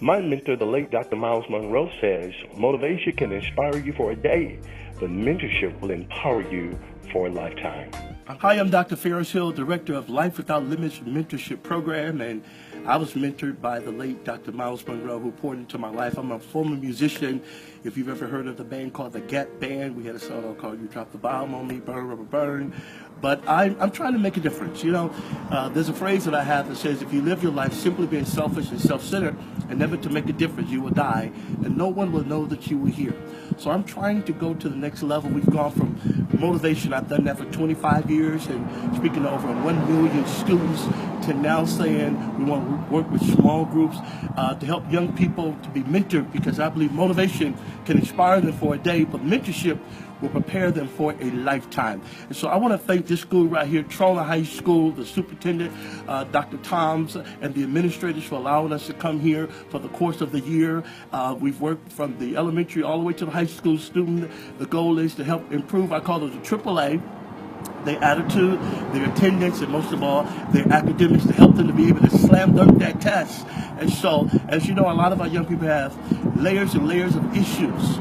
My mentor, the late Dr. Miles Monroe, says motivation can inspire you for a day, but mentorship will empower you for a lifetime. Hi, I'm Dr. Fairest Hill, Director of Life Without Limits Mentorship Program, and I was mentored by the late Dr. Miles Monroe, who poured into my life. I'm a former musician. If you've ever heard of the band called the Gap Band, we had a song called You Drop the Bomb on Me, Burn, Rubber, Burn. But I'm trying to make a difference. You know, there's a phrase that I have that says, if you live your life simply being selfish and self-centered and never to make a difference, you will die, and no one will know that you were here. So I'm trying to go to the next level. We've gone from motivation, I've done that for 25 years, and speaking to over 1 million students, to now saying we want to work with small groups to help young people to be mentored, because I believe motivation can inspire them for a day, but mentorship will prepare them for a lifetime. And so I want to thank this school right here, Trona High School, the superintendent, Dr. Toms, and the administrators for allowing us to come here for the course of the year. We've worked from the elementary all the way to the high school student. The goal is to help improve, I call it the AAA, their attitude, their attendance, and most of all, their academics, to help them to be able to slam dunk that test. And so, as you know, a lot of our young people have layers and layers of issues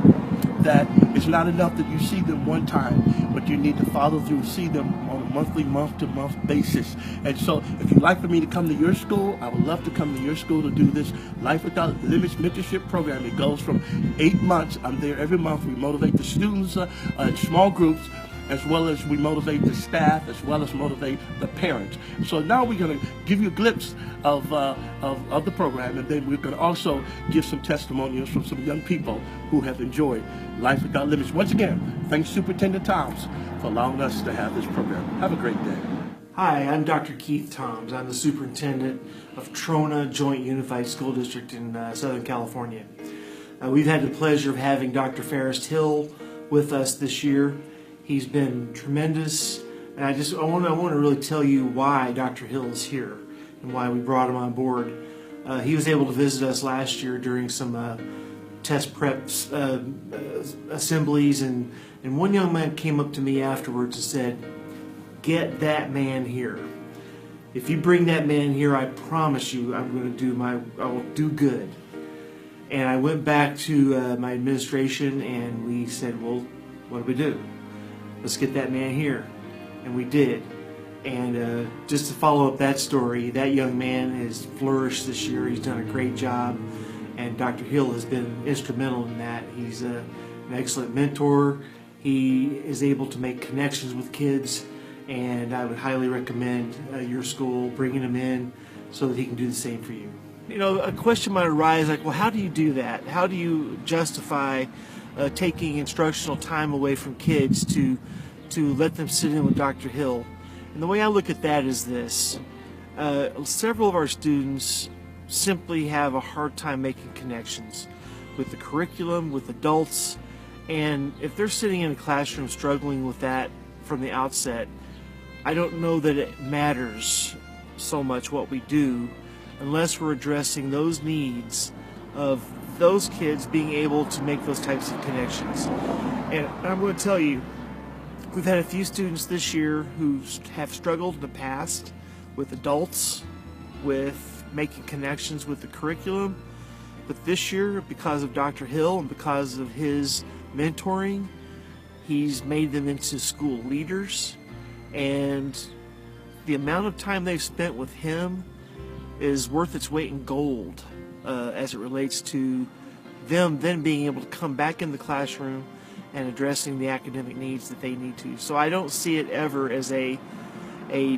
that it's not enough that you see them one time, but you need to follow through, see them on a monthly, month-to-month basis. And so if you'd like for me to come to your school, I would love to come to your school to do this Life Without Limits Mentorship Program. It goes from 8 months. I'm there every month. We motivate the students in small groups, as well as we motivate the staff, as well as motivate the parents. So now we're going to give you a glimpse of the program, and then we're going to also give some testimonials from some young people who have enjoyed Life Without Limits. Once again, thanks Superintendent Toms for allowing us to have this program. Have a great day. Hi, I'm Dr. Keith Toms. I'm the superintendent of Trona Joint Unified School District in Southern California. We've had the pleasure of having Dr. Fairest Hill with us this year. He's been tremendous, and I want to really tell you why Dr. Hill is here and why we brought him on board. He was able to visit us last year during some test prep assemblies, and one young man came up to me afterwards and said, "Get that man here. If you bring that man here, I promise you I will do good." And I went back to my administration, and we said, "Well, what do we do? Let's get that man here." And we did. And just to follow up that story, that young man has flourished this year. He's done a great job, and Dr. Hill has been instrumental in that. He's an excellent mentor. He is able to make connections with kids, and I would highly recommend your school bringing him in so that he can do the same for you. You know, a question might arise like, well, how do you do that? How do you justify taking instructional time away from kids to let them sit in with Dr. Hill? And the way I look at that is this. Several of our students simply have a hard time making connections with the curriculum, with adults, and if they're sitting in a classroom struggling with that from the outset, I don't know that it matters so much what we do unless we're addressing those needs of those kids being able to make those types of connections. And I'm going to tell you, we've had a few students this year who have struggled in the past with adults, with making connections with the curriculum, but this year, because of Dr. Hill and because of his mentoring, he's made them into school leaders, and the amount of time they've spent with him is worth its weight in gold as it relates to them then being able to come back in the classroom and addressing the academic needs that they need to. So I don't see it ever as a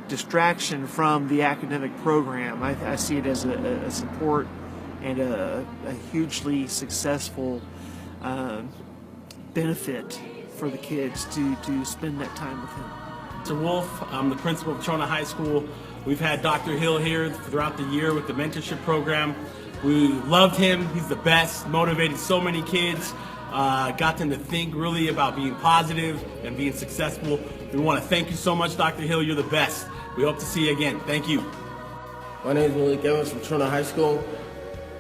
distraction from the academic program. I see it as a support and a hugely successful benefit for the kids to spend that time with him. Mr. Wolf, I'm the principal of Trona High School. We've had Dr. Hill here throughout the year with the mentorship program. We loved him. He's the best, motivated so many kids, got them to think really about being positive and being successful. We want to thank you so much, Dr. Hill. You're the best. We hope to see you again. Thank you. My name is Malik Evans from Trona High School.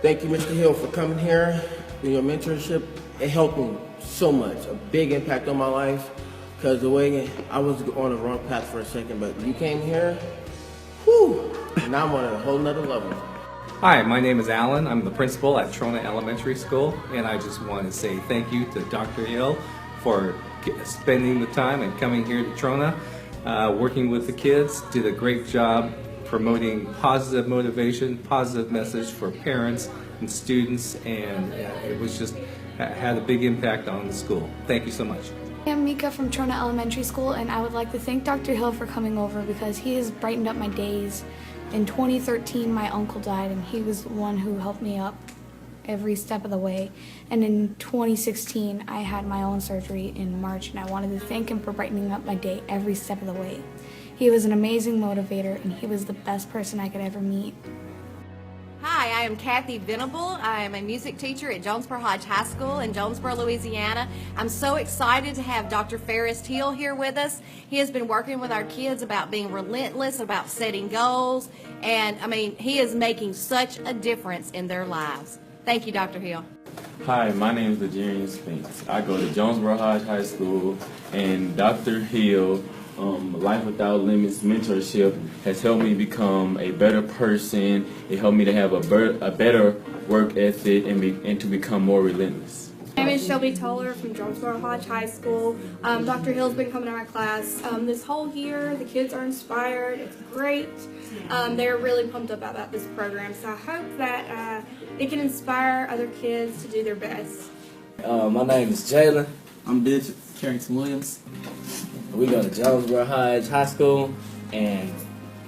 Thank you, Mr. Hill, for coming here, doing your mentorship. It helped me so much, a big impact on my life, because the way I was on the wrong path for a second, but you came here, whew, now I'm on a whole nother level. Hi, my name is Alan. I'm the principal at Trona Elementary School, and I just want to say thank you to Dr. Hill for spending the time and coming here to Trona, working with the kids. Did a great job promoting positive motivation, positive message for parents and students, and it was just had a big impact on the school. Thank you so much. I'm Mika from Trona Elementary School, and I would like to thank Dr. Hill for coming over because he has brightened up my days. In 2013, my uncle died, and he was the one who helped me up every step of the way. And in 2016, I had my own surgery in March, and I wanted to thank him for brightening up my day every step of the way. He was an amazing motivator, and he was the best person I could ever meet. Hi, I am Kathy Venable. I am a music teacher at Jonesboro Hodge High School in Jonesboro, Louisiana. I'm so excited to have Dr. Fairest Hill here with us. He has been working with our kids about being relentless, about setting goals, and he is making such a difference in their lives. Thank you, Dr. Hill. Hi, my name is Legarian Spinks. I go to Jonesboro Hodge High School, and Dr. Hill, Life Without Limits Mentorship has helped me become a better person. It helped me to have a better work ethic and to become more relentless. My name is Shelby Toller from Jonesboro Hodge High School. Dr. Hill's been coming to our class this whole year. The kids are inspired. It's great. They're really pumped up about this program. So I hope that it can inspire other kids to do their best. My name is Jalen. I'm Bishop Carrington Williams. We go to Jonesboro Hodge High School, and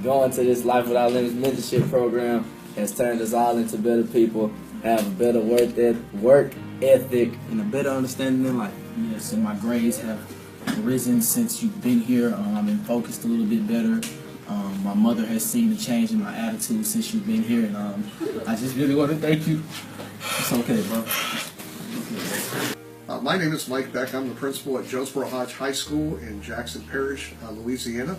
going to this Life Without Limits mentorship program has turned us all into better people, have a better work ethic, and a better understanding in life. Yes, and my grades have risen since you've been here. I've been focused a little bit better. My mother has seen a change in my attitude since you've been here, and I just really want to thank you. It's okay, bro. My name is Mike Beck. I'm the principal at Jonesboro Hodge High School in Jackson Parish, Louisiana.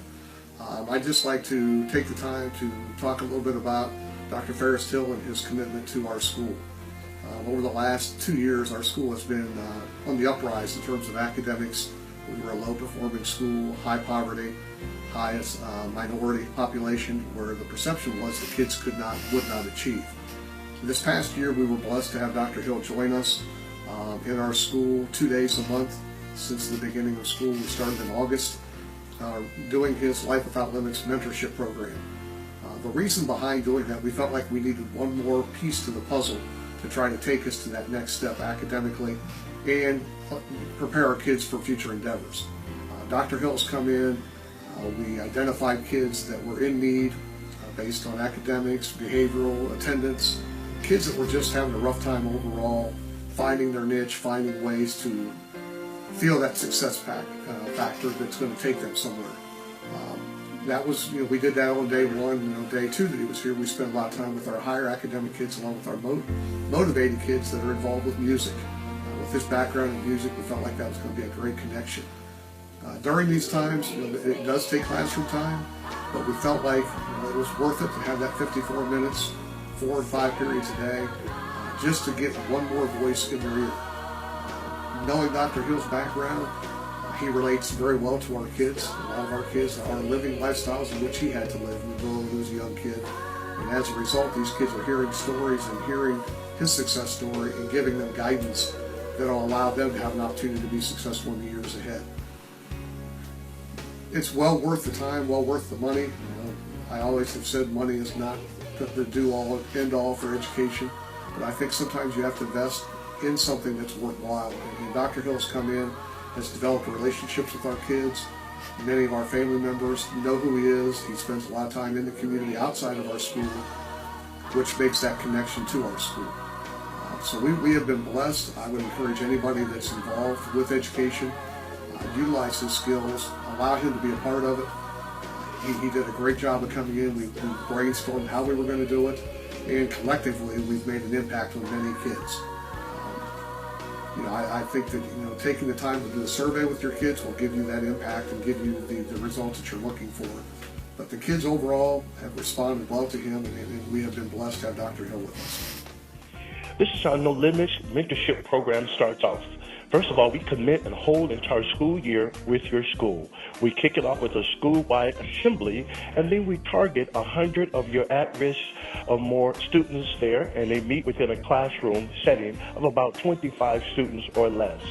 I'd just like to take the time to talk a little bit about Dr. Fairest Hill and his commitment to our school. Over the last 2 years, our school has been on the uprise in terms of academics. We were a low-performing school, high poverty, highest minority population, where the perception was that kids would not achieve. This past year, we were blessed to have Dr. Hill join us in our school 2 days a month since the beginning of school. We started in August doing his Life Without Limits mentorship program. The reason behind doing that, we felt like we needed one more piece to the puzzle to try to take us to that next step academically and prepare our kids for future endeavors. Dr. Hill's come in, we identified kids that were in need based on academics, behavioral, attendance, kids that were just having a rough time overall, finding their niche, finding ways to feel that success factor that's going to take them somewhere. That was, we did that on day one. Day two that he was here, we spent a lot of time with our higher academic kids along with our motivated kids that are involved with music. With his background in music, we felt like that was going to be a great connection. During these times, it does take classroom time, but we felt like it was worth it to have that 54 minutes, 4 and 5 periods a day, just to get one more voice in their ear. Knowing Dr. Hill's background, he relates very well to our kids. A lot of our kids are living lifestyles in which he had to live when he was a young kid. And as a result, these kids are hearing stories and hearing his success story and giving them guidance that will allow them to have an opportunity to be successful in the years ahead. It's well worth the time, well worth the money. I always have said money is not the do-all, end-all for education, but I think sometimes you have to invest in something that's worthwhile. And Dr. Hill's come in, has developed relationships with our kids. Many of our family members know who he is. He spends a lot of time in the community outside of our school, which makes that connection to our school. So we have been blessed. I would encourage anybody that's involved with education, utilize his skills, allow him to be a part of it. He did a great job of coming in. We brainstormed how we were going to do it, and collectively we've made an impact on many kids. I think that taking the time to do a survey with your kids will give you that impact and give you the results that you're looking for. But the kids overall have responded well to him, and we have been blessed to have Dr. Hill with us. This is how No Limits Mentorship Program starts off. First of all, we commit and hold entire school year with your school. We kick it off with a school-wide assembly, and then we target 100 of your at-risk or more students there, and they meet within a classroom setting of about 25 students or less.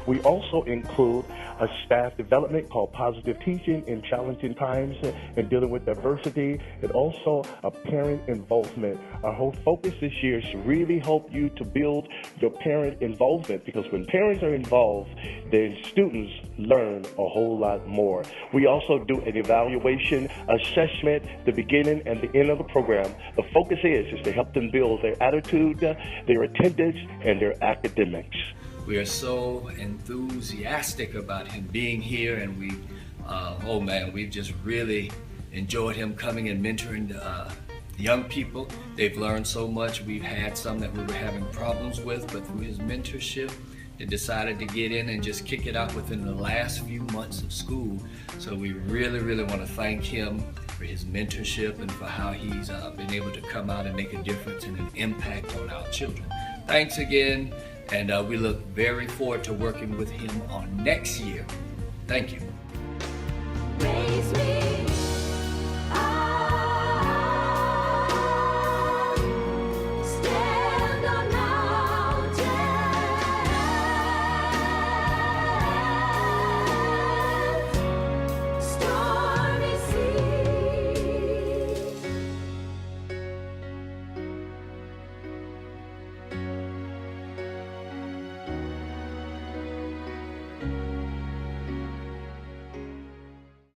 We also include a staff development called Positive Teaching in Challenging Times and Dealing with Diversity, and also a parent involvement. Our whole focus this year is to really help you to build your parent involvement, because when parents are involved, then students learn a whole lot more. We also do an evaluation assessment, the beginning and the end of the program. The focus is to help them build their attitude, their attendance, and their academics. We are so enthusiastic about him being here, and we've just really enjoyed him coming and mentoring the young people. They've learned so much. We've had some that we were having problems with, but through his mentorship, they decided to get in and just kick it out within the last few months of school. So we really, really want to thank him for his mentorship and for how he's been able to come out and make a difference and an impact on our children. Thanks again. And we look very forward to working with him on next year. Thank you.